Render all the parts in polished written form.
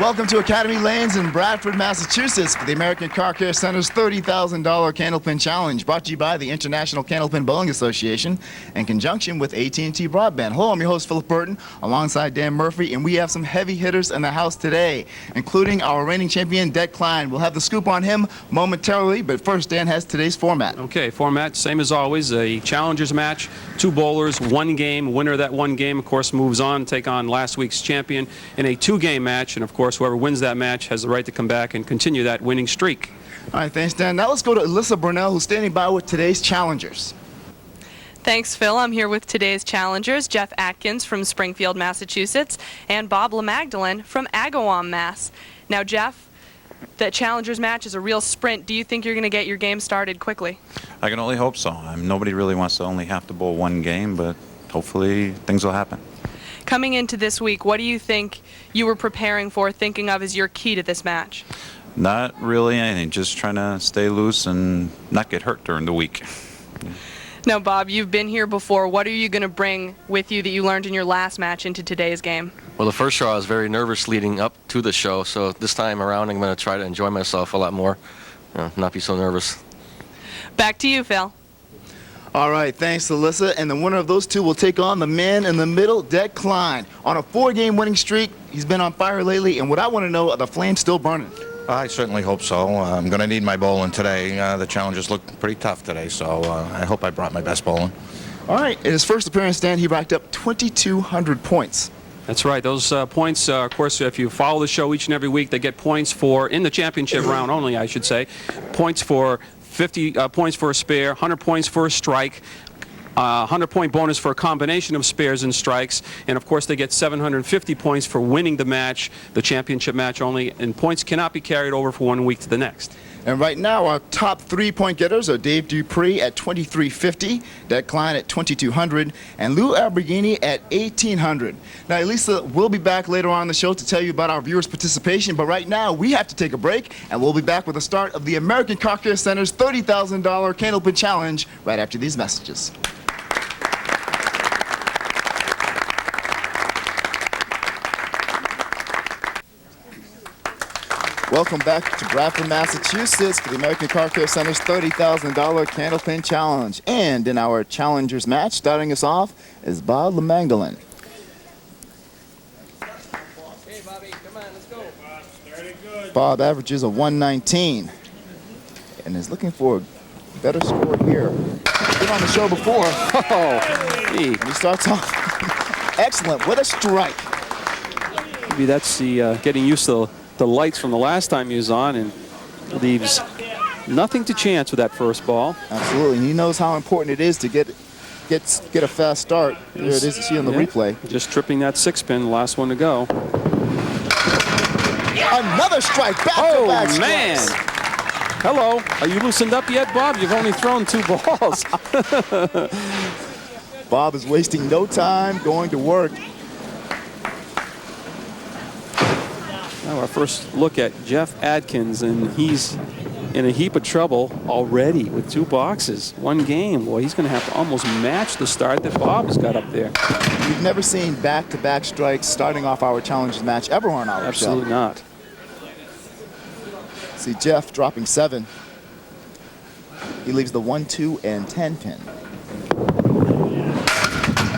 Welcome to Academy Lanes in Bradford, Massachusetts for the American Car Care Center's $30,000 Candlepin Challenge, brought to you by the International Candlepin Bowling Association in conjunction with AT&T Broadband. Hello, I'm your host, Philip Burton, alongside Dan Murphy, and we have some heavy hitters in the house today, including our reigning champion, Klein. We'll have the scoop on him momentarily, but first, Dan has today's format. Okay, format, same as always, a challengers match, 2 bowlers, 1 game. Winner of that 1 game, of course, moves on, take on last week's champion in a 2-game match, and of course, whoever wins that match has the right to come back and continue that winning streak. All right, thanks, Dan. Now let's go to Elissa Burnell, who's standing by with today's challengers. Thanks, Phil. I'm here with today's challengers, Jeff Atkins from Springfield, Massachusetts, and Bob Lamagdeleine from Agawam, Mass. Now, Jeff, that challengers match is a real sprint. Do you think you're going to get your game started quickly? I can only hope so. Nobody really wants to only have to bowl 1 game, but hopefully things will happen. Coming into this week, what do you think you were preparing for, thinking of as your key to this match? Not really anything, just trying to stay loose and not get hurt during the week. Now, Bob, you've been here before. What are you going to bring with you that you learned in your last match into today's game? Well, the first show I was very nervous leading up to the show, so this time around I'm going to try to enjoy myself a lot more, not be so nervous. Back to you, Phil. All right, thanks, Alyssa. And the winner of those 2 will take on the man in the middle, Klein. On a 4-game winning streak, he's been on fire lately, and what I want to know, are the flames still burning? I certainly hope so. I'm going to need my bowling today. The challenges look pretty tough today, so I hope I brought my best bowling. All right, in his first appearance, Dan, he racked up 2,200 points. That's right. Those points, of course, if you follow the show each and every week, they get points for, in the championship round only, I should say, points for 50 points for a spare, 100 points for a strike, 100-point bonus for a combination of spares and strikes, and of course they get 750 points for winning the match, the championship match only, and points cannot be carried over from 1 week to the next. And right now, our top 3-point getters are Dave Dupree at 2,350, Klein at 2,200, and Lou Alberghini at 1,800. Now, Elisa will be back later on in the show to tell you about our viewers' participation, but right now, we have to take a break, and we'll be back with the start of the American Car Care Center's $30,000 Candlepin Challenge right after these messages. Welcome back to Bradford, Massachusetts for the American Car Care Center's $30,000 Candlepin Challenge. And in our challengers match, starting us off, is Bob Lamagdeleine. Hey, Bobby, come on, let's go. Bob averages a 119 and is looking for a better score here. He's been on the show before. Oh, and he starts off excellent with a strike. Maybe that's the getting used to the lights from the last time he was on, and leaves nothing to chance with that first ball. Absolutely. He knows how important it is to get a fast start. There it is, you see on the replay. Just tripping that 6-pin, the last one to go. Another strike, back-to-back strikes. Man. Hello. Are you loosened up yet, Bob? You've only thrown 2 balls. Bob is wasting no time going to work. Now our first look at Jeff Atkins, and he's in a heap of trouble already with 2 boxes, 1 game. Boy, he's going to have to almost match the start that Bob's got up there. We've never seen back-to-back strikes starting off our challengers match ever on our show. Absolutely not. See Jeff dropping 7. He leaves the 1, 2, and 10 pin.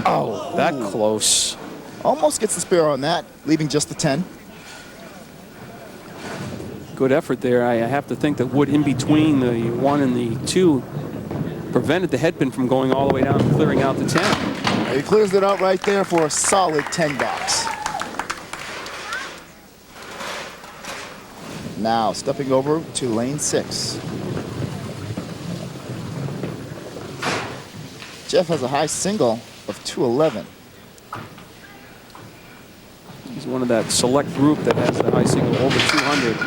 Oh, that close. Almost gets the spare on that, leaving just the 10. Good effort there. I have to think that wood in between the 1 and the 2 prevented the headpin from going all the way down and clearing out the 10. He clears it out right there for a solid 10 box. Now stepping over to lane 6. Jeff has a high single of 211. He's one of that select group that has the high single over 200.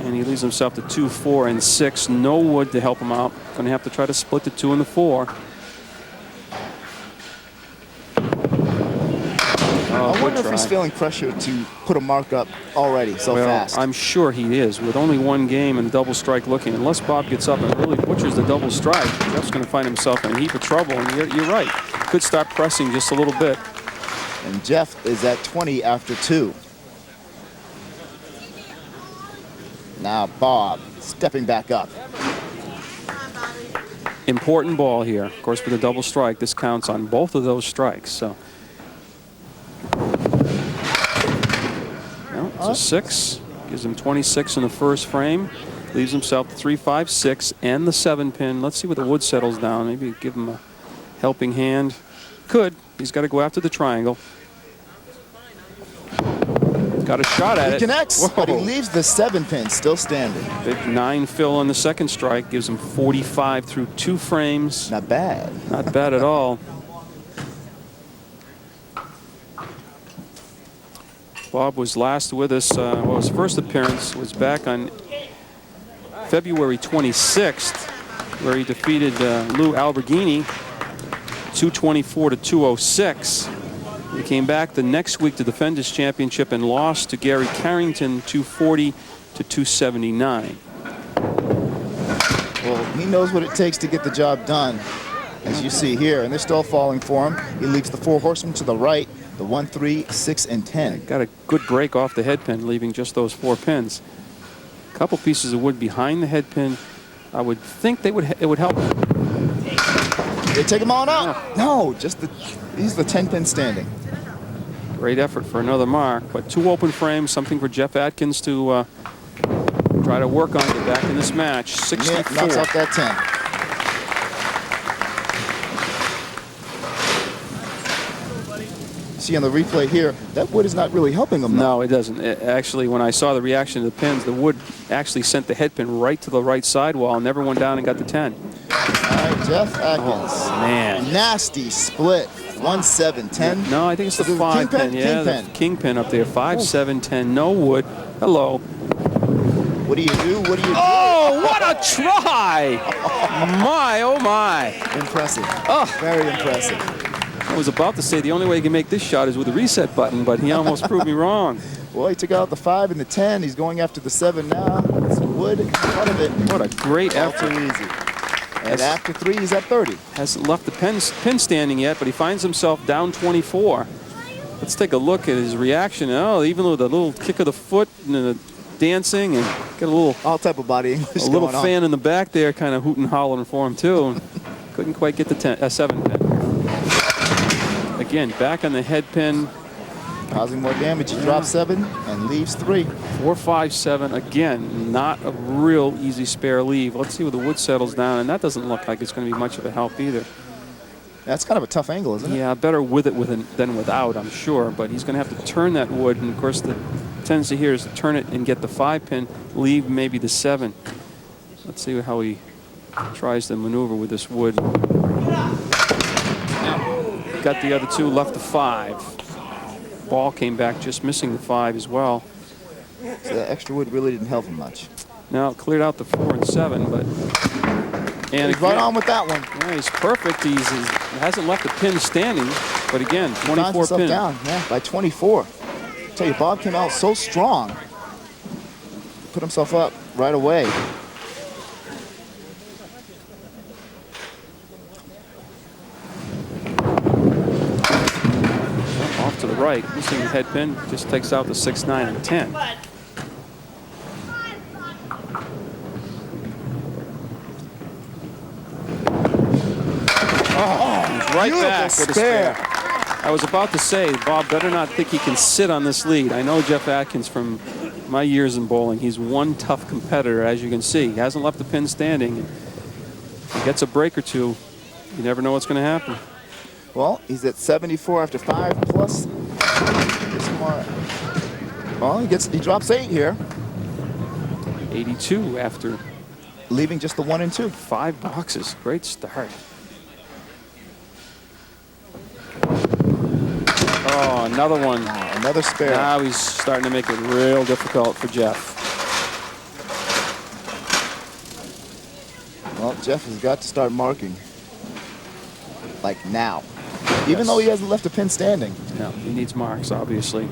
And he leaves himself to 2, 4, and 6. No wood to help him out. Going to have to try to split the 2 and the 4. I wonder if he's feeling pressure to put a mark up already so fast. I'm sure he is. With only 1 game and a double strike looking, unless Bob gets up and really butchers the double strike, Jeff's going to find himself in a heap of trouble. And you're right. Could start pressing just a little bit. And Jeff is at 20 after 2. Now Bob stepping back up. Important ball here. Of course, with a double strike, this counts on both of those strikes. So, no, it's a 6. Gives him 26 in the first frame. Leaves himself the 3, 5, 6 and the 7 pin. Let's see what the wood settles down. Maybe give him a helping hand. Could. He's got to go after the triangle. Got a shot at it. He connects, Whoa. but he leaves the 7 pin still standing. Big 9 fill on the second strike. Gives him 45 through 2 frames. Not bad. Not bad at all. Bob was last with us. Well, his first appearance was back on February 26th, where he defeated Lou Alberghini 224 to 206. He came back the next week to defend his championship and lost to Gary Carrington 240 to 279. Well, he knows what it takes to get the job done, as you see here, and they're still falling for him. He leaves the 4 horsemen to the right, the 1, 3, 6, and 10. Got a good break off the head pin, leaving just those 4 pins. A couple pieces of wood behind the head pin. I would think it would help. They take him on out. No, just he's the 10 pin standing. Great effort for another mark, but 2 open frames, something for Jeff Atkins to try to work on, get back in this match. 64. Yeah, knocks off that 10. See on the replay here, that wood is not really helping him. No, it doesn't. Actually, when I saw the reaction to the pins, the wood actually sent the head pin right to the right sidewall and never went down and got the 10. All right, Jeff Atkins. Oh, man. Nasty split. 1, 7, 10. No, I think it's the 5 pin. Yeah, the king pin up there. 5, 7, 10. No wood. Hello. What do you do? What do you do? Oh, what a try! My, oh my. Impressive. Oh. Very impressive. I was about to say the only way you can make this shot is with a reset button, but he almost proved me wrong. Well, he took out the 5 and the 10. He's going after the 7 now. Some wood in front of it. What a great All effort. too easy. And after 3, he's at 30. Hasn't left the pin standing yet, but he finds himself down 24. Let's take a look at his reaction. Oh, even with a little kick of the foot and the dancing, and get a little All type of body English little going on. fan in the back there, kind of hooting and hollering for him too. Couldn't quite get the 7 pin. Again, back on the head pin. Causing more damage. He drops 7 and leaves 3. 4, 5, 7. Again, not a real easy spare leave. Let's see where the wood settles down, and that doesn't look like it's going to be much of a help either. That's kind of a tough angle, isn't it? Yeah, better with it than without, I'm sure. But he's going to have to turn that wood, and of course the tendency here is to turn it and get the 5 pin, leave maybe the 7. Let's see how he tries to maneuver with this wood. Got the other 2, left the 5. Ball came back just missing the 5 as well. So that extra wood really didn't help him much. Now it cleared out the 4 and 7, but He's right on with that one. Yeah, he's perfect. He hasn't left the pin standing, but again, 24 Finds himself pin. down, yeah, by 24. I tell you, Bob came out so strong. Put himself up right away. Off to the right, missing the head pin, just takes out the 6, 9, and 10. He's right back with a spare. I was about to say, Bob better not think he can sit on this lead. I know Jeff Atkins from my years in bowling. He's one tough competitor, as you can see. He hasn't left the pin standing. If he gets a break or 2, you never know what's going to happen. Well, he's at 74 after 5 plus. Well, he drops 8 here, 82 after leaving just the 1 and 2. 5 boxes. Great start. Oh, another one. Another spare. Now he's starting to make it real difficult for Jeff. Well, Jeff has got to start marking. Like now. Even though he hasn't left a pin standing. Yeah, he needs marks, obviously.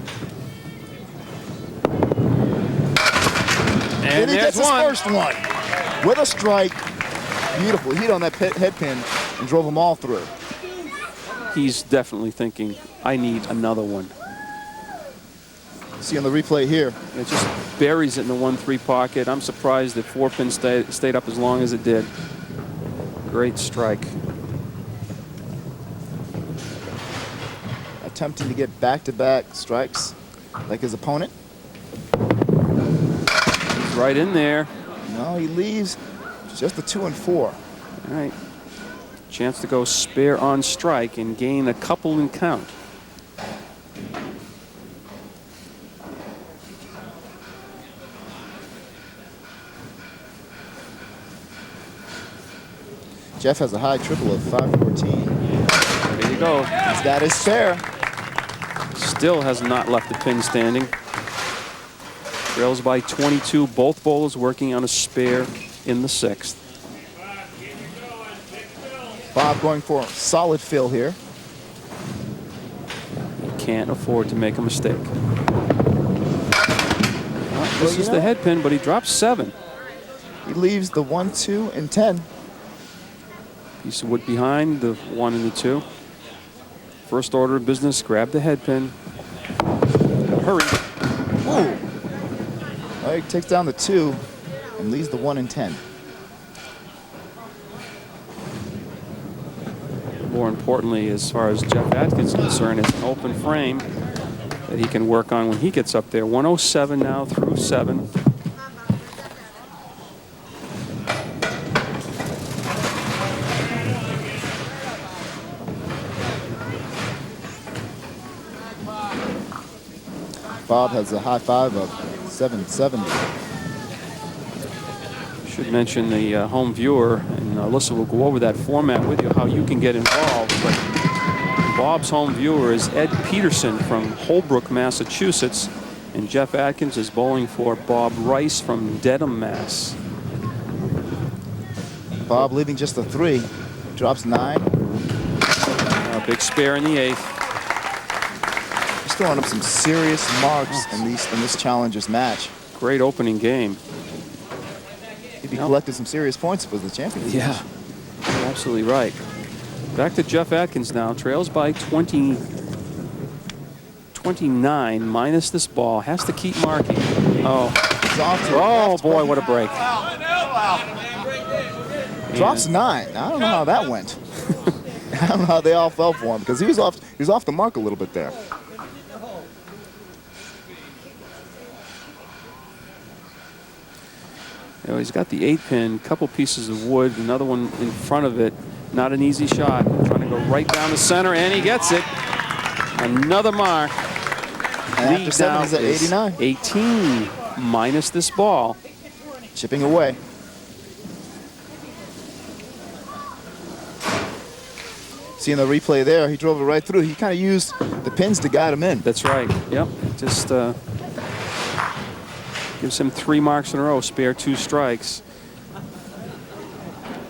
And he there's gets his one. first one. With a strike. Beautiful heat on that head pin and drove them all through. He's definitely thinking, I need another one. See on the replay here. It just buries it in the 1-3 pocket. I'm surprised that 4-pin stayed up as long as it did. Great strike. Attempting to get back-to-back strikes like his opponent. He's right in there. No, he leaves just a 2 and 4. All right. Chance to go spare on strike and gain a couple in count. Jeff has a high triple of 514. There you go. He's got his spare. Still has not left the pin standing. Trails by 22. Both bowlers working on a spare in the 6th. Bob going for a solid fill here. He can't afford to make a mistake. Well, this is the head pin, but he drops 7. He leaves the 1, 2, and 10. Piece of wood behind the 1 and the 2. First order of business, grab the head pin. Hurry. Ooh. Well, he takes down the 2 and leaves the 1 and 10. More importantly, as far as Jeff Atkins is concerned, it's an open frame that he can work on when he gets up there. 107 now through 7. Bob has a high 5 of 770. Should mention the home viewer, and Elissa will go over that format with you, how you can get involved. But Bob's home viewer is Ed Peterson from Holbrook, Massachusetts, and Jeff Atkins is bowling for Bob Rice from Dedham, Mass. Bob leaving just a 3, drops 9. A big spare in the 8th. He's throwing up some serious marks in this challengers match. Great opening game. He'd be collecting some serious points if it was the champion. Yeah, you're absolutely right. Back to Jeff Atkins now. Trails by 29 minus this ball. Has to keep marking. Oh, He's off to oh boy, what a break. Drops 9. I don't know how that went. I don't know how they all fell for him because he was off the mark a little bit there. You know, he's got the 8-pin, couple pieces of wood, another one in front of it. Not an easy shot. Trying to go right down the center, and he gets it. Another mark. And Lead after 7 now is at 89. 18 minus this ball. Chipping away. Seeing the replay there, he drove it right through. He kind of used the pins to guide him in. That's right. Yep. Just gives him 3 marks in a row. Spare 2 strikes.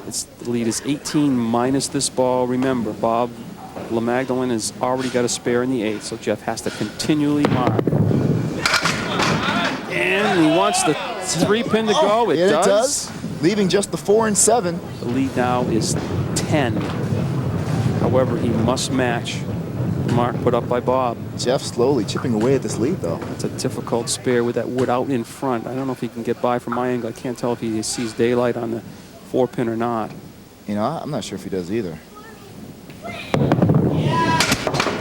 The lead is 18 minus this ball. Remember, Bob Lamagdeleine has already got a spare in the 8th, so Jeff has to continually mark. And he wants the 3-pin to go. It does. Leaving just the 4 and 7. The lead now is 10. However, he must match the mark put up by Bob. Jeff slowly chipping away at this lead, though. It's a difficult spare with that wood out in front. I don't know if he can get by from my angle. I can't tell if he sees daylight on the 4-pin or not. You know, I'm not sure if he does either.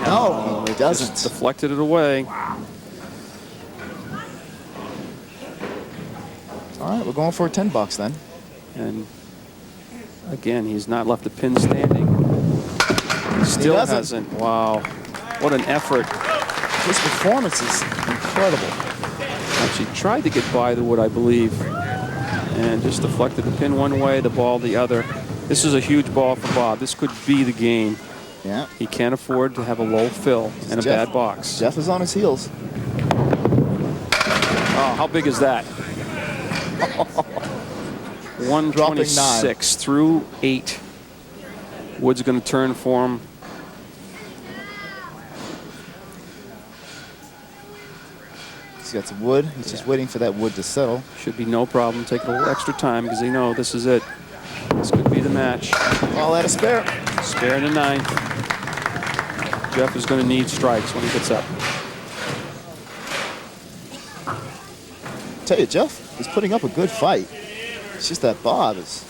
No, he doesn't. Just deflected it away. All right, we're going for a 10 bucks then. And again, he's not left the pin standing. He still hasn't. Wow. What an effort. His performance is incredible. Actually tried to get by the wood, I believe, and just deflected the pin one way, the ball the other. This is a huge ball for Bob. This could be the game. Yeah. He can't afford to have a low fill and a bad box. Jeff is on his heels. Oh, how big is that? 126 through 8. Wood's going to turn for him. He's got some wood. He's just waiting for that wood to settle. Should be no problem. Take a little extra time because they know this is it. This could be the match. All out of spare. Spare in the 9th. Jeff is going to need strikes when he gets up. tell you, Jeff is putting up a good fight. It's just that Bob is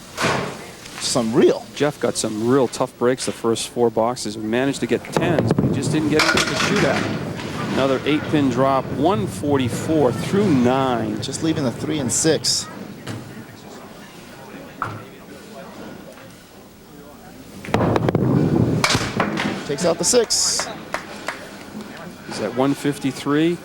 just unreal. Jeff got some real tough breaks the first 4 boxes. We managed to get 10s, but he just didn't get into the shootout. Another 8-pin drop, 144 through 9. Just leaving the 3 and 6. Takes out the 6. He's at 153.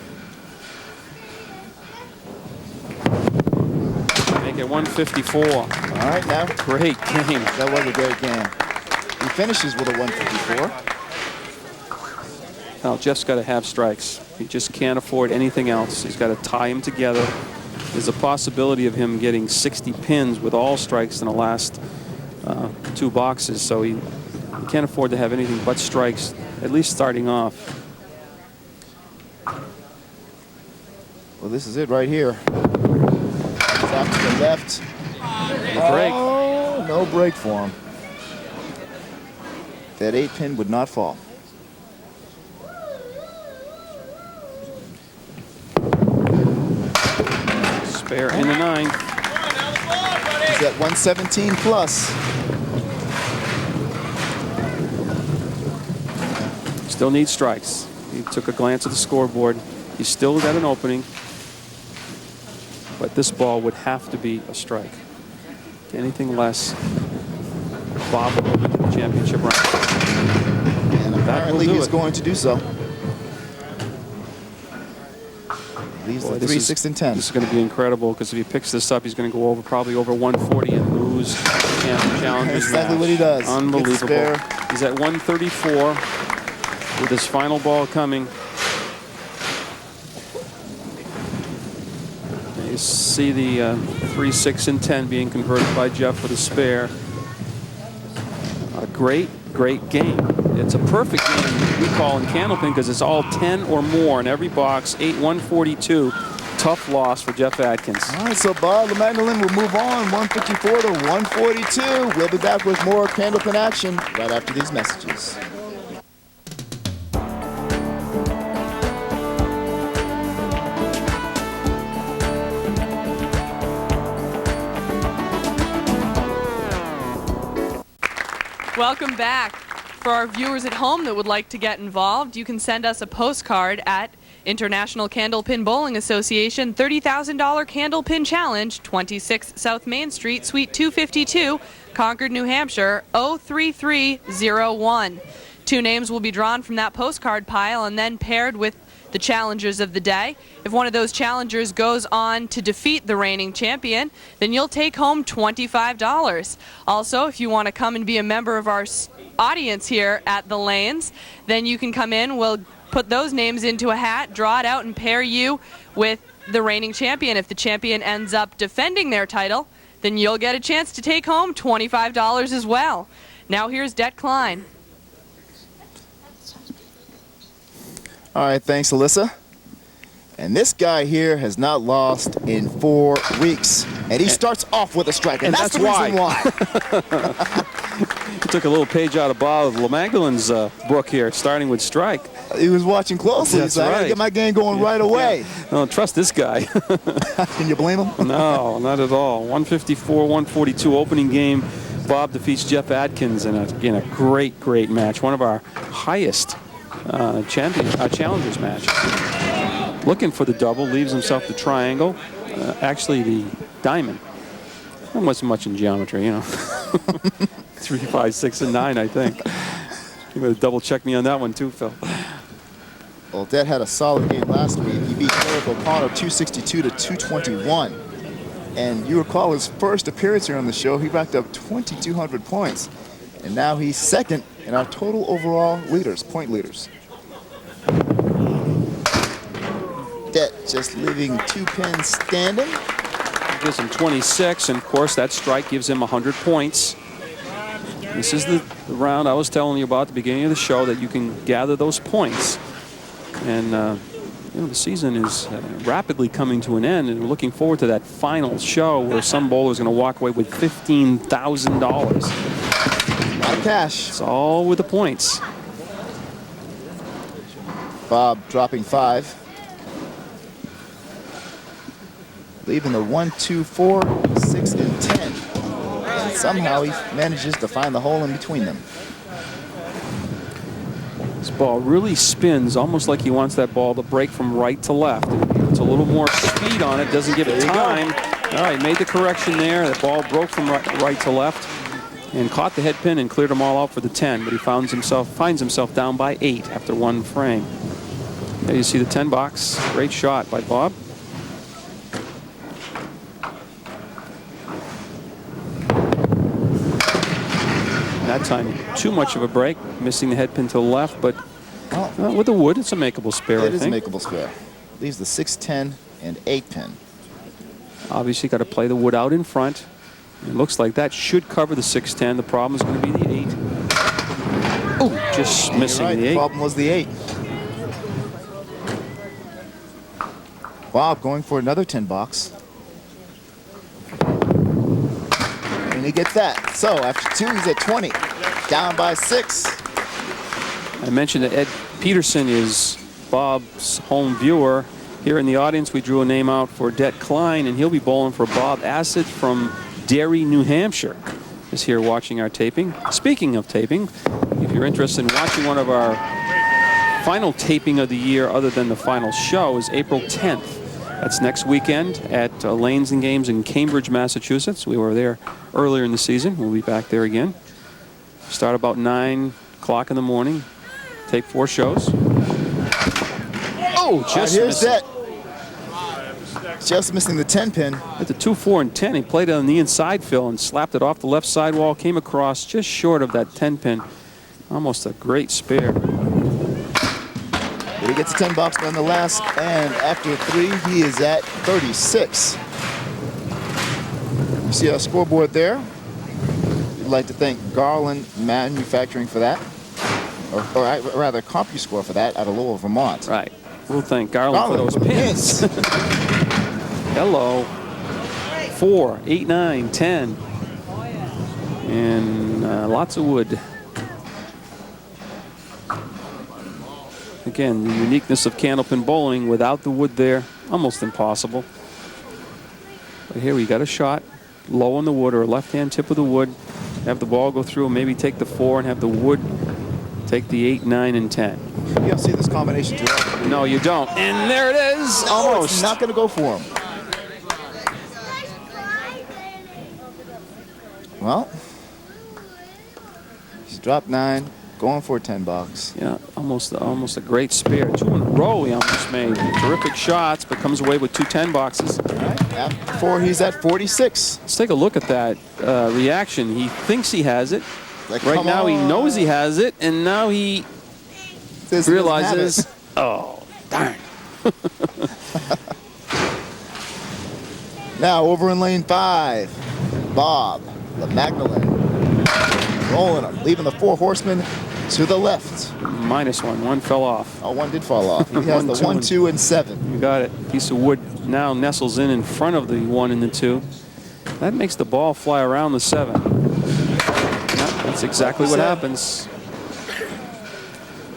Make it 154. All right, now. Great game. That was a great game. He finishes with a 154. Now, Jeff's got to have strikes. He just can't afford anything else. He's got to tie them together. There's a possibility of him getting 60 pins with all strikes in the last 2 boxes, so he can't afford to have anything but strikes, at least starting off. Well, this is it right here. Top to the left. Break. Oh, no break for him. That 8-pin would not fall. Spare in the 9. He's at 117 plus. Still needs strikes. He took a glance at the scoreboard. He's still got an opening, but this ball would have to be a strike. Anything less, Bob will go to the championship round. And apparently he's going to do so. Leaves the 3, 6, and 10. This is going to be incredible because if he picks this up, he's going to go over probably over 140 and lose and challengers. Exactly what he does. Unbelievable. He's at 134 with his final ball coming. You see the 3, 6, and 10 being converted by Jeff with a spare. A great game. It's a perfect game we call in Candlepin because it's all 10 or more in every box. 8-142. Tough loss for Jeff Atkins. All right, so Bob Lamagdeleine will move on 154 to 142. We'll be back with more Candlepin action right after these messages. Welcome back. For our viewers at home that would like to get involved, you can send us a postcard at International Candlepin Bowling Association $30,000 Candlepin Challenge, 26 South Main Street, Suite 252, Concord, New Hampshire, 03301. 2 names will be drawn from that postcard pile and then paired with the challengers of the day. If one of those challengers goes on to defeat the reigning champion, then you'll take home $25. Also, if you want to come and be a member of our audience here at the Lanes, then you can come in. We'll put those names into a hat, draw it out, and pair you with the reigning champion. If the champion ends up defending their title, then you'll get a chance to take home $25 as well. Now here's Klein. All right, thanks, Elissa. And this guy here has not lost in 4 weeks. And he starts off with a strike, and that's the reason why. He took a little page out of Bob Lamagdeleine's book here, starting with strike. He was watching closely. That's He's like, I gotta right. get my game going right away. Yeah. Don't trust this guy. Can you blame him? No, not at all. 154, 142 opening game. Bob defeats Jeff Atkins in a great match. One of our highest challengers match. Looking for the double, leaves himself the triangle. Actually, the diamond. There wasn't much in geometry, 3, 5, 6, and 9, I think. You better double check me on that one too, Phil. Well, Dad had a solid game last week. He beat Eric O'Connor 262 to 221. And you recall his first appearance here on the show, he racked up 2,200 points. And now he's second in our total overall leaders, point leaders. Det just leaving 2 pins standing. Gives him 26, and of course that strike gives him 100 points. This is the round I was telling you about at the beginning of the show, that you can gather those points. And the season is rapidly coming to an end, and we're looking forward to that final show where some bowler is going to walk away with $15,000. A lot of cash. It's all with the points. Bob dropping 5. leaving the 1, 2, 4, 6, and 10. And somehow he manages to find the hole in between them. This ball really spins, almost like he wants that ball to break from right to left. It's a little more speed on it, doesn't give it time. All right, made the correction there. The ball broke from right to left and caught the head pin and cleared them all out for the 10, but he finds himself down by 8 after one frame. There you see the 10 box. Great shot by Bob. That time, too much of a break, missing the head pin to the left, but with the wood, it's a makeable spare, I think. It is a makeable spare. Leaves the 6, 10, and 8 pin. Obviously, got to play the wood out in front. It looks like that should cover the 6, 10. The problem is going to be the 8. Oh, just missing the 8. The problem was the 8. Bob going for another 10 box. And he gets that. So after 2, he's at 20. Down by 6. I mentioned that Ed Peterson is Bob's home viewer. Here in the audience, we drew a name out for Det Klein, and he'll be bowling for Bob Acid from Derry, New Hampshire, is here watching our taping. Speaking of taping, if you're interested in watching one of our final taping of the year other than the final show, is April 10th. That's next weekend at Lanes and Games in Cambridge, Massachusetts. We were there earlier in the season. We'll be back there again. Start about 9 o'clock in the morning. Tape 4 shows. Oh, just here's missing. that. Just missing the 10 pin. At the 2, 4, and 10, he played it on the inside fill and slapped it off the left sidewall, came across just short of that 10 pin. Almost a great spare. But he gets a 10 box nonetheless, and after 3, he is at 36. You see our scoreboard there. We'd like to thank Garland Manufacturing for that, or rather CompuScore for that out of Lowell, Vermont. Right. We'll thank Garland for those pins. Hello. 4, 8, 9, 10. And lots of wood. Again, the uniqueness of Candlepin bowling without the wood there, almost impossible. But here we got a shot, low on the wood or left-hand tip of the wood. Have the ball go through and maybe take the 4 and have the wood take the 8, 9, and 10. You don't see this combination too often. No, you don't. And there it is. No, almost. It's not going to go for him. Well, he's dropped 9, going for a 10 box. Yeah, almost a great spare. 2 in a row he almost made. Terrific shots, but comes away with 2 10 boxes. All right, after 4, he's at 46. Let's take a look at that reaction. He thinks he has it. Like, right now he knows he has it, and now he realizes, oh, darn. Now over in lane 5, Bob Lamagdeleine rolling him, leaving the 4 horsemen to the left. -1. One fell off. Oh, 1 did fall off. He has the 1, 2, and 7. You got it. Piece of wood now nestles in front of the 1 and the 2. That makes the ball fly around the 7. Yeah, that's exactly what happens.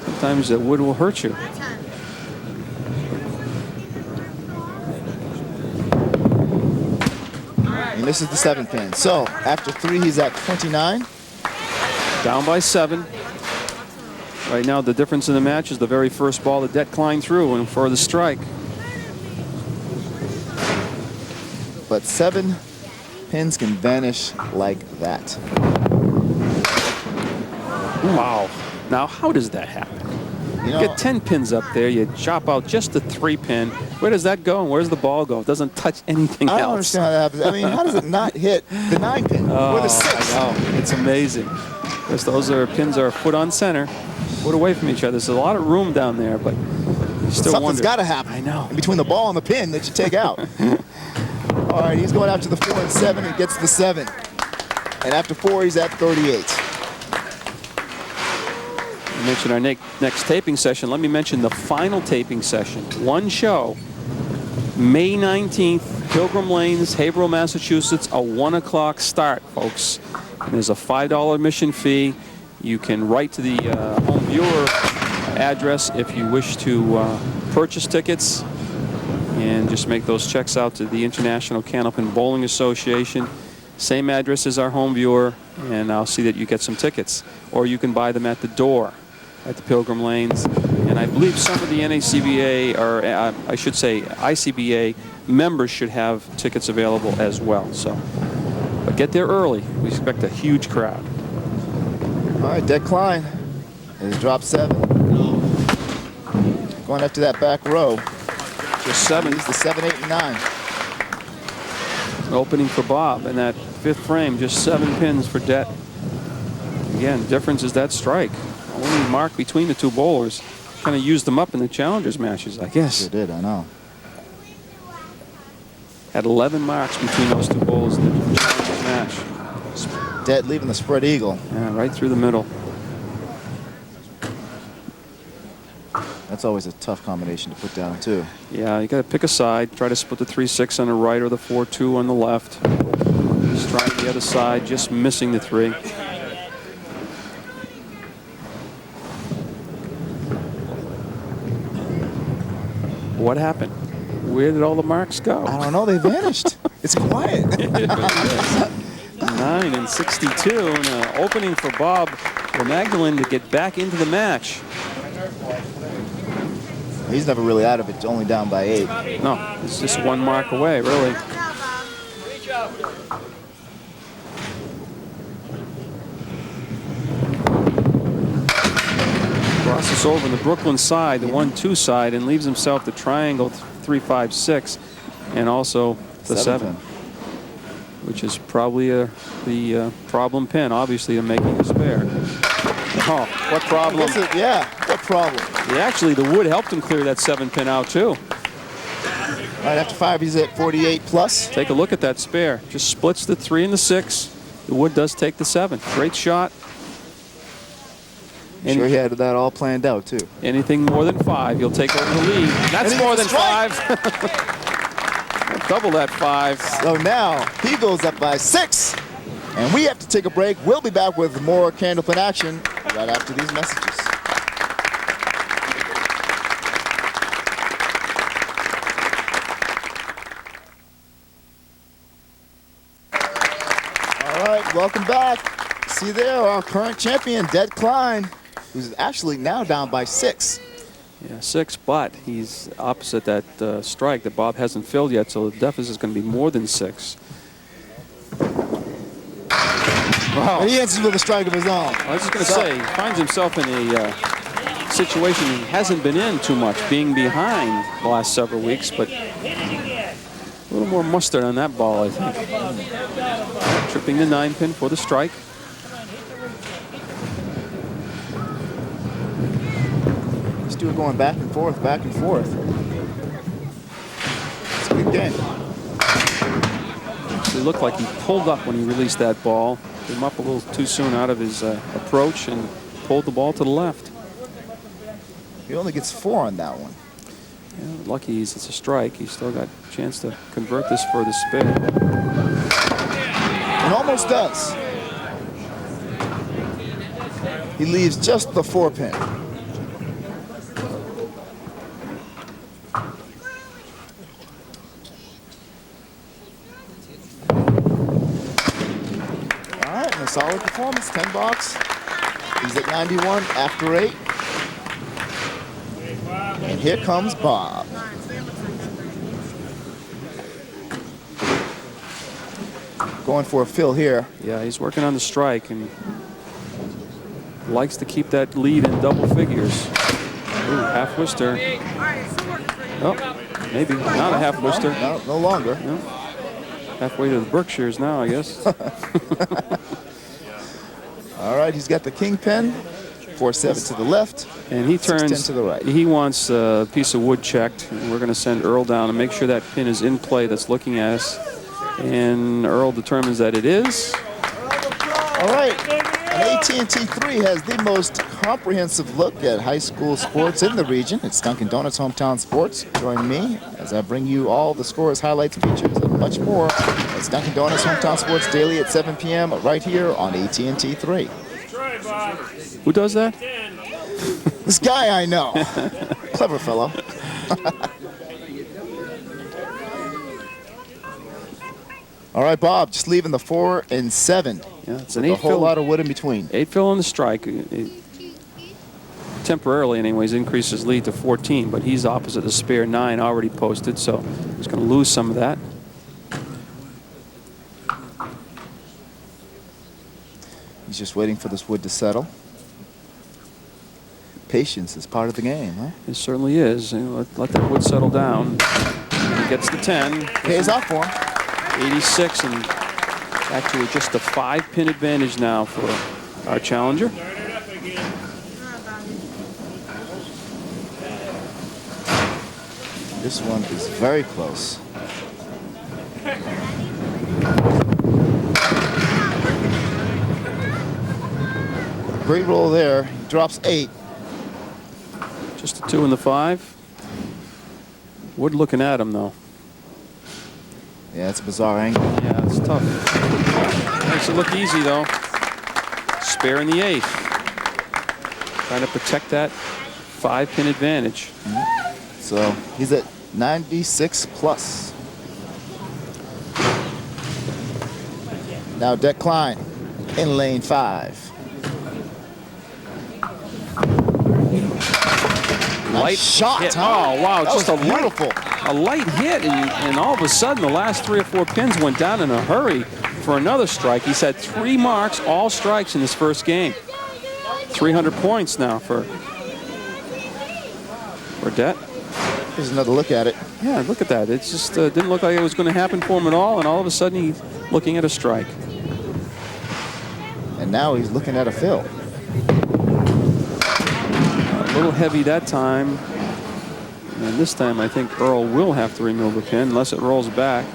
Sometimes the wood will hurt you. He misses the 7 pin. So after 3, he's at 29. Down by 7. Right now, the difference in the match is the very first ball that Det Klein threw and for the strike. But 7 pins can vanish like that. Wow. Now, how does that happen? You know, You get 10 pins up there, you chop out just the 3 pin. Where does that go and where's the ball go? It doesn't touch anything else. I don't understand how that happens. I mean, how does it not hit the 9 pin or the 6? I know. It's amazing. Because those pins are a foot on center, foot away from each other. There's a lot of room down there, but you still Something's wonder. got to happen. I know. In between the ball and the pin that you take out. All right, he's going after the 4 and 7 and gets the 7. And after 4, he's at 38. You mentioned our next taping session. Let me mention the final taping session. One show, May 19th, Pilgrim Lanes, Haverhill, Massachusetts, a 1 o'clock start, folks. And there's a $5 admission fee. You can write to the home viewer address if you wish to purchase tickets. and just make those checks out to the International Candlepin Bowling Association. Same address as our home viewer, and I'll see that you get some tickets. Or you can buy them at the door at the Pilgrim Lanes. And I believe some of the NACBA, or I should say ICBA members should have tickets available as well. So, but get there early. We expect a huge crowd. All right, Dead Klein has dropped 7. Going after that back row. Just 7. He's the 7, 8, and 9. Opening for Bob in that 5th frame, just 7 pins for Det. Again, difference is that strike. Only mark between the two bowlers. Kind of used them up in the challengers matches, I guess. Sure did, I know. Had 11 marks between those two bowlers in the challengers match. Det leaving the spread eagle. Yeah, right through the middle. That's always a tough combination to put down, too. Yeah, you got to pick a side. Try to split the 3-6 on the right or the 4-2 on the left. Just trying the other side, just missing the 3. What happened? Where did all the marks go? I don't know. They vanished. It's quiet. 9 and 62, and an opening for Bob Lamagdeleine to get back into the match. He's never really out of it, only down by 8. No, it's just 1 mark away, really. Crosses over on the Brooklyn side, the 1-2 side, and leaves himself the triangle 3-5-6, and also the 7, which is probably the problem pin, obviously, in making a spare. Oh, what problem? Yeah, what problem? Yeah, actually, the wood helped him clear that 7 pin out, too. All right, after 5, he's at 48 plus. Take a look at that spare. Just splits the 3 and the 6. The wood does take the 7. Great shot. Sure, he had that all planned out, too. Anything more than 5, he'll take over the lead. That's And more than strike. 5. Double that 5. So now he goes up by 6. And we have to take a break. We'll be back with more Candlepin action right after these messages. All right, welcome back. See there, our current champion, Det Klein, who's actually now down by 6. Yeah, 6, but he's opposite that strike that Bob hasn't filled yet, so the deficit is going to be more than 6. Wow. And he answers with a strike of his own. I was just going to say, he finds himself in a situation he hasn't been in too much, being behind the last several weeks, but a little more mustard on that ball, I think. Tripping the 9 pin for the strike. These two are going back and forth, back and forth. It's a good game. It looked like he pulled up when he released that ball. Came up a little too soon out of his approach and pulled the ball to the left. He only gets 4 on that one. Yeah, lucky it's a strike. He's still got a chance to convert this for the spare. And almost does. He leaves just the 4 pin. All right, and a solid performance, 10 box. He's at 91 after 8. And here comes Bob. Going for a fill here. Yeah, he's working on the strike and likes to keep that lead in double figures. Ooh, half wister. Oh, maybe not a half wister. No longer. No. Halfway to the Berkshires now, I guess. All right, he's got the kingpin. 4-7 to the left. And he 6-10 turns to the right. He wants a piece of wood checked. And we're going to send Earl down and make sure that pin is in play that's looking at us. And Earl determines that it is. All right, and AT&T 3 has the most comprehensive look at high school sports in the region. It's Dunkin' Donuts Hometown Sports. Join me as I bring you all the scores, highlights, features, and much more. It's Dunkin' Donuts Hometown Sports daily at 7 p.m. right here on AT&T 3. Who does that? This guy I know. Clever fellow. All right, Bob, just leaving the 4 and 7. Yeah, it's an with a 8 whole fill. lot of wood in between. 8 fill on the strike. It temporarily, anyways, increases his lead to 14, but he's opposite the spare 9 already posted, so he's going to lose some of that. He's just waiting for this wood to settle. Patience is part of the game, huh? It certainly is. You know, let that wood settle down. He gets the 10. Pays off for him. 86, and actually just a 5-pin advantage now for our challenger. This one is very close. Great roll there. He drops 8. Just a 2 and the 5. Wood looking at him, though. Yeah, it's a bizarre angle. Yeah, it's tough. Makes it look easy, though. Spare in the 8th. Trying to protect that 5-pin advantage. So he's at 96 plus. Now Det Klein in lane 5. Light shot, hit. huh? Oh, wow, That just was a beautiful. light hit, and all of a sudden the last 3 or 4 pins went down in a hurry for another strike. He's had 3 marks, all strikes in his first game. 300 points now for Det. Here's another look at it. Yeah, look at that. It just didn't look like it was going to happen for him at all, and all of a sudden he's looking at a strike. And now he's looking at a fill. A little heavy that time. And this time I think Earl will have to remove a pin unless it rolls back.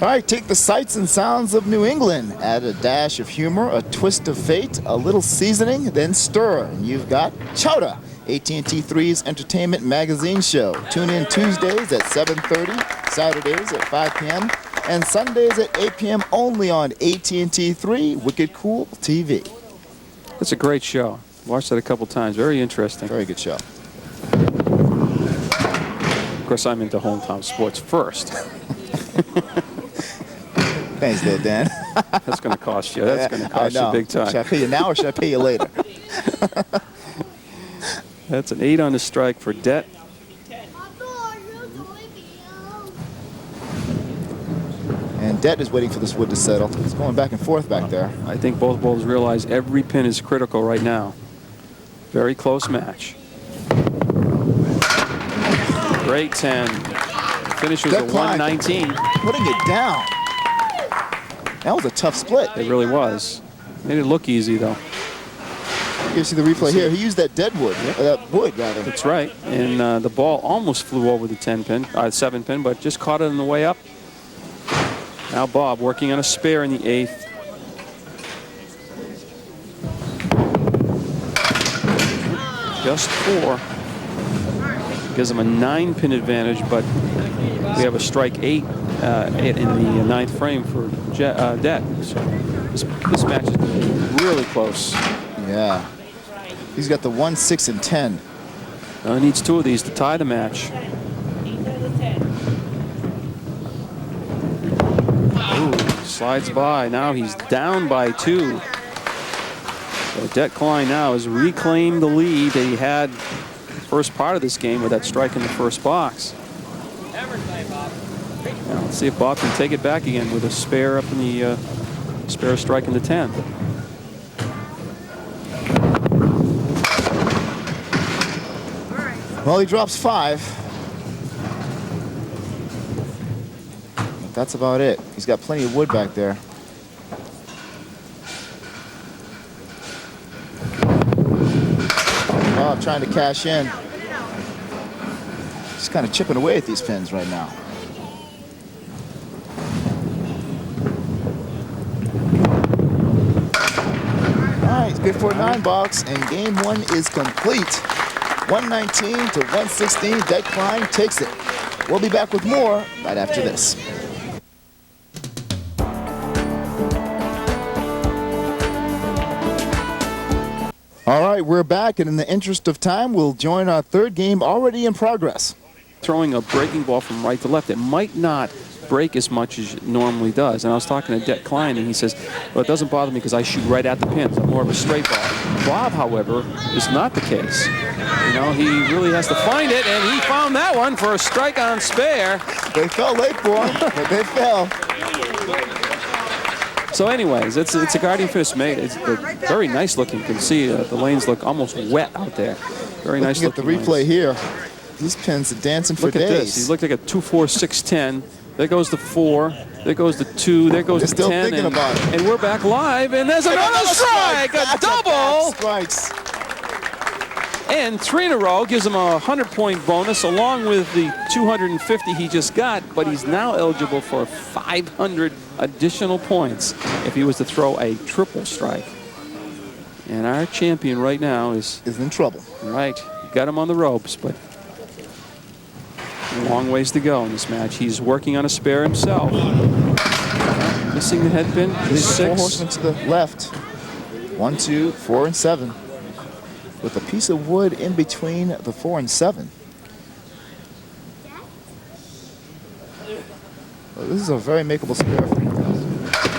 All right, take the sights and sounds of New England. Add a dash of humor, a twist of fate, a little seasoning, then stir. And you've got Chowder, AT&T 3's entertainment magazine show. Tune in Tuesdays at 7:30, Saturdays at 5 p.m., and Sundays at 8 p.m. only on AT&T 3 Wicked Cool TV. It's a great show. Watched it a couple times. Very interesting. Very good show. Of course, I'm into hometown sports first. Thanks there, Dan. That's going to cost you. That's going to cost I know. you big time. Should I pay you now or should I pay you later? That's an 8 on the strike for Det. And Det is waiting for this wood to settle. It's going back and forth back there. I think both bowlers realize every pin is critical right now. Very close match. Great 10. Finish was Det a Klein 119. putting it down. That was a tough split. It really was. Made it look easy, though. You see the replay here. He used that dead wood, that wood rather. That's right. And the ball almost flew over the 7 pin, but just caught it on the way up. Now Bob working on a spare in the 8th. Just 4. Gives him a 9-pin advantage, but we have a strike 8 in the 9th frame for Det. So this match is really close. Yeah. He's got the 1, 6, and 10. He needs 2 of these to tie the match. Ooh, slides by. Now he's down by 2. So Det Klein now has reclaimed the lead that he had first part of this game with that strike in the first box. Now let's see if Bob can take it back again with a spare up in the spare strike in the 10th. Well, he drops 5. But that's about it. He's got plenty of wood back there. Bob trying to cash in. He's kind of chipping away at these pins right now. All right, good for a 9 box, and game 1 is complete. 119 to 116. Det Klein takes it. We'll be back with more right after this. All right, right, we're back, and in the interest of time, we'll join our third game already in progress. Throwing a breaking ball from right to left, it might not break as much as it normally does. And I was talking to Klein, and he says, well, it doesn't bother me because I shoot right at the pins. I'm more of a straight ball. Bob, however, is not the case. You know, he really has to find it, and he found that one for a strike on spare. They fell late for him, but they fell. So anyways, it's a Guardian fist made. It's very nice looking. You can see the lanes look almost wet out there. Very nice looking. Look at the replay here. These pins are dancing for days. Look at this. He looked like a 2-4-6-10. There goes the 4. There goes the 2. There goes the 10. Still thinking about it. And we're back live, and there's another strike. A double. Strikes. And 3 in a row gives him a 100-point bonus along with the 250 he just got, but he's now eligible for 500 additional points if he was to throw a triple strike. And our champion right now is in trouble. Right. Got him on the ropes, but a long ways to go in this match. He's working on a spare himself. Missing the headpin. These 6. 4 horsemen to the left. 1, 2, 4, and 7. With a piece of wood in between the 4 and 7. Well, this is a very makeable spare.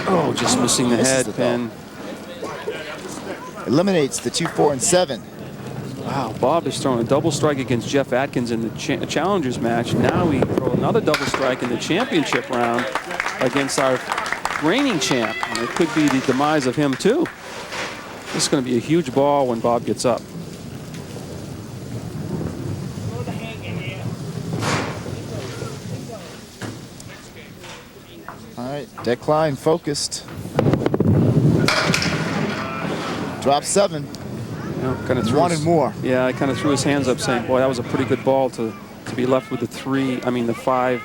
Oh, just missing the Misses the headpin. Eliminates the 2, 4, and 7. Wow, Bob is throwing a double strike against Jeff Atkins in the Challengers match. Now we throw another double strike in the championship round against our reigning champ. And it could be the demise of him, too. This is going to be a huge ball when Bob gets up. All right, Klein focused. Drop 7. Kind of wanted more. Yeah, I kind of threw his hands up saying, boy, that was a pretty good ball to be left with the 5,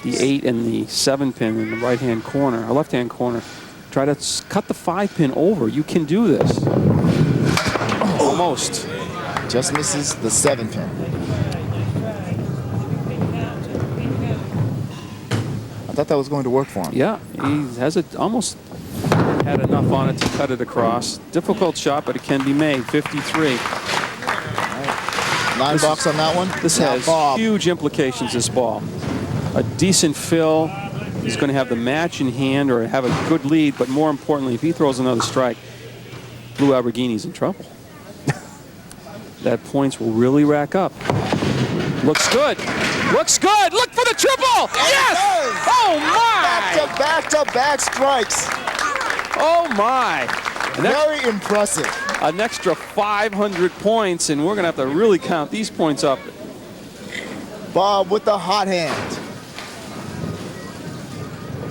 the 8, and the 7 pin in the right-hand corner, or left-hand corner. Try to cut the 5 pin over. You can do this. Oh, almost. Just misses the 7 pin. I thought that was going to work for him. Yeah, he has it almost had enough on it to cut it across. Difficult shot, but it can be made. 53. Right. 9 box on that one. This has huge implications, this ball. A decent fill. He's going to have the match in hand or have a good lead, but more importantly, if he throws another strike, Blue Lamborghini's in trouble. That points will really rack up. Looks good. Looks good. Look for the triple. Yes! Oh, my! Back-to-back strikes. Oh, my. Very impressive. An extra 500 points, and we're going to have to really count these points up. Bob with the hot hand.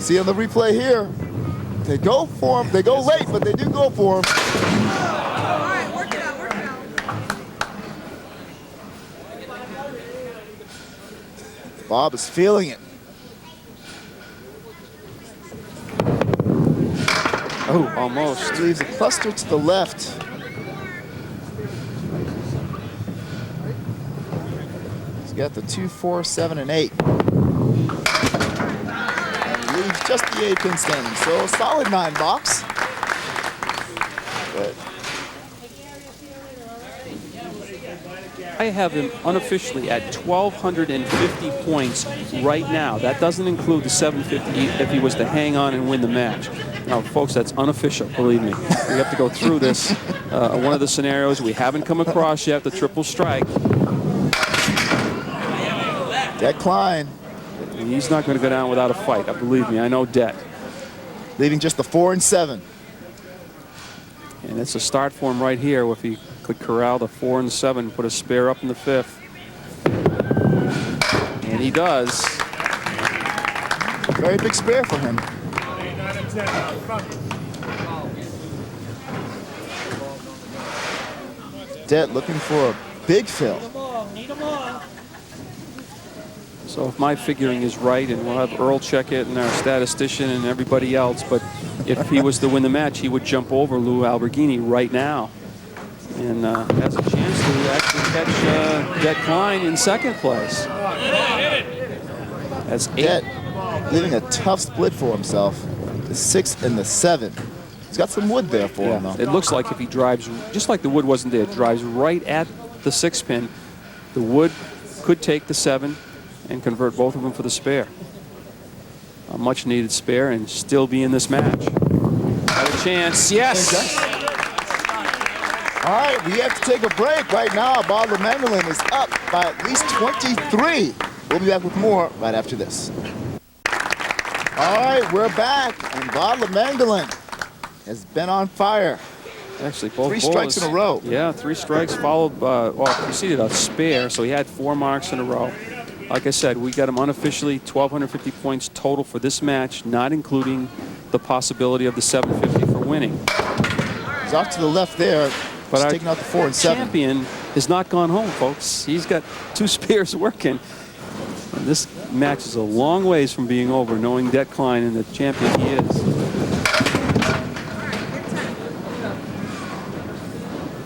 See on the replay here, they go for him. They go late, but they do go for him. All right, work it out, work it out. Bob is feeling it. Oh, almost. Leaves a cluster to the left. He's got the 2, 4, 7, and 8. Leaves just the 8 pin standing. So a solid 9 box. But I have him unofficially at 1,250 points right now. That doesn't include the 750 if he was to hang on and win the match. Now, folks, that's unofficial, believe me. We have to go through this. One of the scenarios we haven't come across yet, the triple strike. Klein. He's not going to go down without a fight. Believe me, I know Det. Leaving just the 4 and 7. And it's a start for him right here if he could corral the 4 and 7, put a spare up in the 5th. And he does. Very big spare for him. Det looking for a big fill. So if my figuring is right, and we'll have Earl check it and our statistician and everybody else, but if he was to win the match, he would jump over Lou Lamborghini right now. And has a chance to actually catch Det Klein in 2nd place. That's 8. Det leaving a tough split for himself. The 6 and the 7. He's got some wood there for him, though. It looks like if he drives, just like the wood wasn't there, drives right at the 6-pin, the wood could take the 7 and convert both of them for the spare. A much-needed spare and still be in this match. Got a chance. Yes. All right, we have to take a break right now. Bob Lamagdeleine is up by at least 23. We'll be back with more right after this. All right, we're back, and Bob Lamagdeleine has been on fire. Actually, both 3 strikes in a row. Yeah, 3 strikes followed by, well, preceded a spare, so he had 4 marks in a row. Like I said, we got him unofficially 1,250 points total for this match, not including the possibility of the 750 for winning. He's off to the left there. But He's our taking out the 4 and 7. champion has not gone home, folks. He's got 2 spares working. And this match is a long ways from being over, knowing that Klein and the champion he is.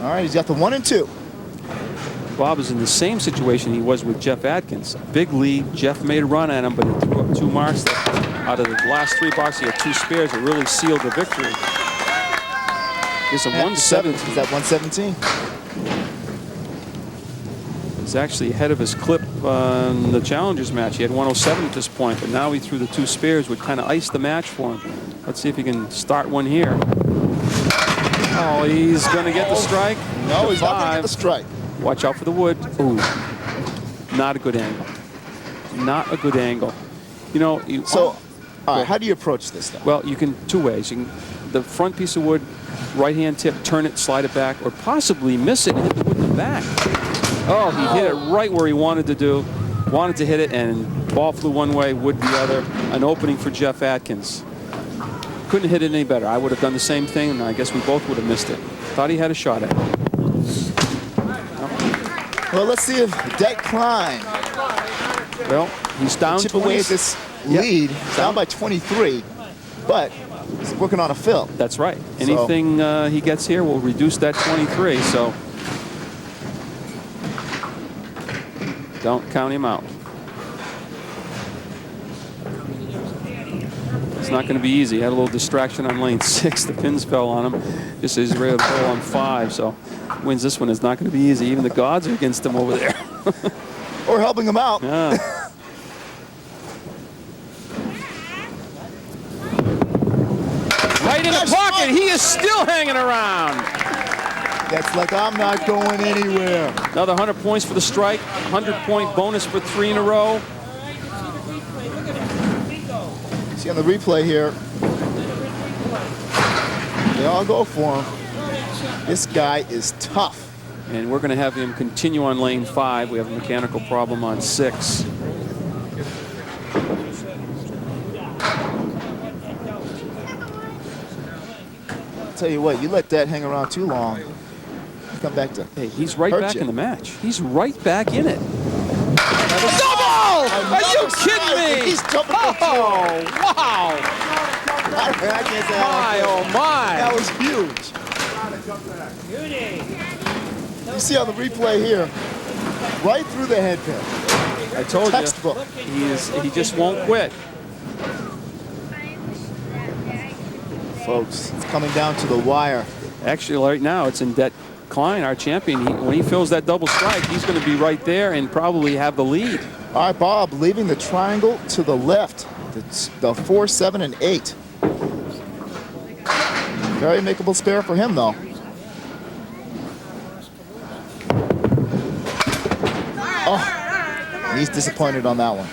All right, he's got the 1 and 2. Bob is in the same situation he was with Jeff Atkins. Big lead. Jeff made a run at him, but he threw up 2 marks. Out of the last 3 boxes, he had 2 spares that really sealed the victory. He's a 117. He's at 117. He's actually ahead of his clip on the Challengers match. He had 107 at this point, but now he threw the 2 spares, would kind of ice the match for him. Let's see if he can start one here. Oh, he's going to get the strike. No, he's not going to get the strike. Watch out for the wood. Ooh, not a good angle. Not a good angle. You know, all right, how do you approach this, though? Well, you can 2 ways. You can, the front piece of wood, right-hand tip, turn it, slide it back, or possibly miss it and hit the wood in the back. Oh, he hit it right where he wanted to do. Wanted to hit it, and ball flew one way, wood the other. An opening for Jeff Atkins. Couldn't hit it any better. I would have done the same thing, and I guess we both would have missed it. Thought he had a shot at it. Well, let's see if Det Klein Well, he's down chip away at this lead. He's down by 23, but he's working on a fill. That's right. Anything he gets here will reduce that 23, so don't count him out. It's not going to be easy. He had a little distraction on lane 6. The pins fell on him just as he's ready to pull on 5, so wins this one is not going to be easy. Even the gods are against him over there. Or helping him out. Yeah. Right in the pocket. He is still hanging around. That's like I'm not going anywhere. Another 100 points for the strike. 100-point bonus for 3 in a row. See on the replay here, they all go for him. This guy is tough. And we're going to have him continue on lane 5. We have a mechanical problem on 6. I'll tell you what, you let that hang around too long, you come back to Hey, he's right hurt back you. in the match. He's right back in it. Double! Are you kidding me? He's jumping for 2. Oh, wow. I can't say My, oh, my. that was huge. You see on the replay here, right through the head pin. I told Textbook. you, he just won't quit. Folks, it's coming down to the wire. Actually, right now, it's in Det Klein, our champion. When he fills that double strike, he's going to be right there and probably have the lead. All right, Bob, leaving the triangle to the left. The 4, 7, and 8. Very makeable spare for him, though. Oh, and he's disappointed on that one.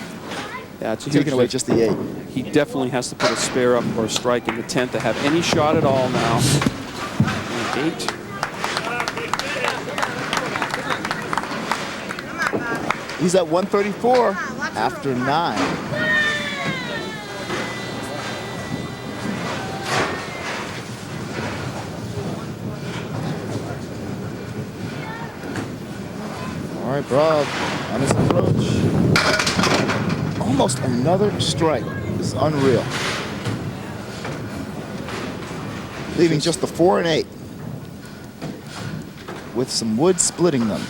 Yeah, it's a Taking huge away lead. just the 8. He definitely has to put a spare up or a strike in the 10th to have any shot at all now. And 8. He's at 134 after 9. All right, Bob on his approach. Almost another strike. This is unreal. Leaving just the 4 and 8 with some wood splitting them.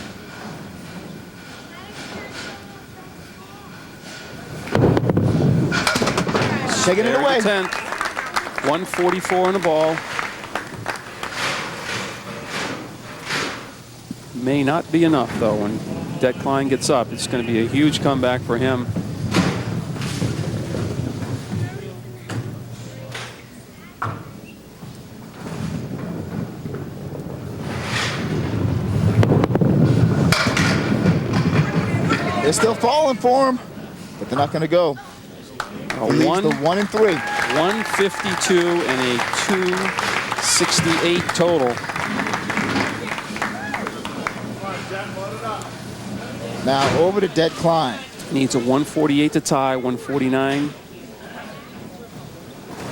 Taking it away. 10th. 144 on the ball. may not be enough, though. When Det Klein gets up, it's going to be a huge comeback for him. They're still falling for him, but they're not going to go. He leads the 1 and 3. 152 and a 268 total. Now over to Det Klein. Needs a 148 to tie, 149. A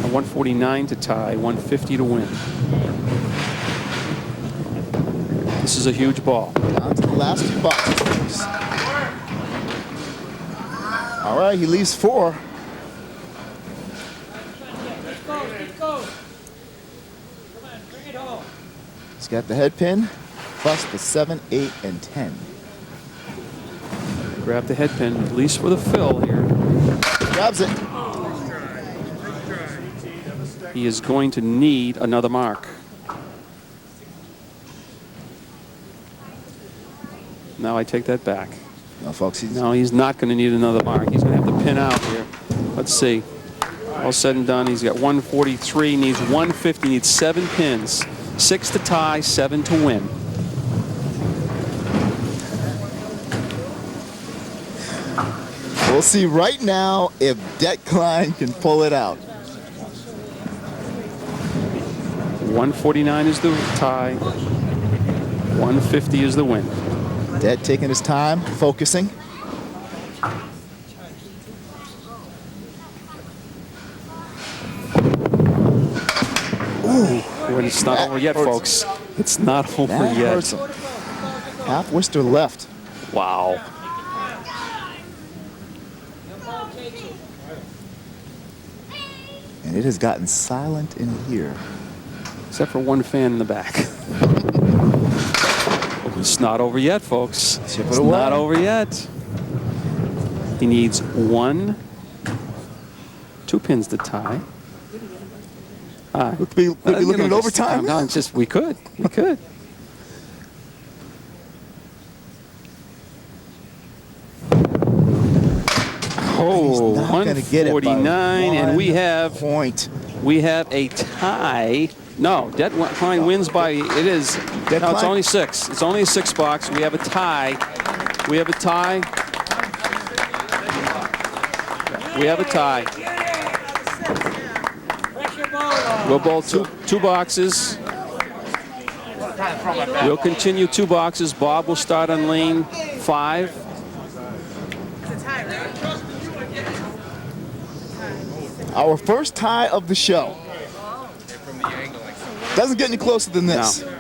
149 to tie, 150 to win. This is a huge ball. Down to the last 2 boxes. All right, he leaves 4. He's got the head pin, plus the 7, 8, and 10. Grab the head pin, at least for the fill here. Grabs it. He is going to need another mark. Now I take that back. No, folks, he's not going to need another mark. He's going to have to pin out here. Let's see. All said and done, he's got 143, needs 150, needs 7 pins. 6 to tie, 7 to win. We'll see right now if Det Klein can pull it out. 149 is the tie. 150 is the win. Det taking his time, focusing. Ooh, It's not over yet, folks. It's not over that yet. hurts him. Half Worcester left. Wow. And it has gotten silent in here. Except for one fan in the back. It's not over yet, folks. Chip it It's away. not over yet. He needs 1, 2 pins to tie. Could be looking at overtime. No, it's just we could. Oh, He's not gonna get it by 149, and we 1 have point. a tie. No, Det Klein wins by it is. Det No, it's Klein- only 6. It's only a 6 box. We have a tie. We have a tie. We have a tie. We'll bowl two boxes. We'll continue 2 boxes. Bob will start on lane 5. Our first tie of the show. Doesn't get any closer than this. No.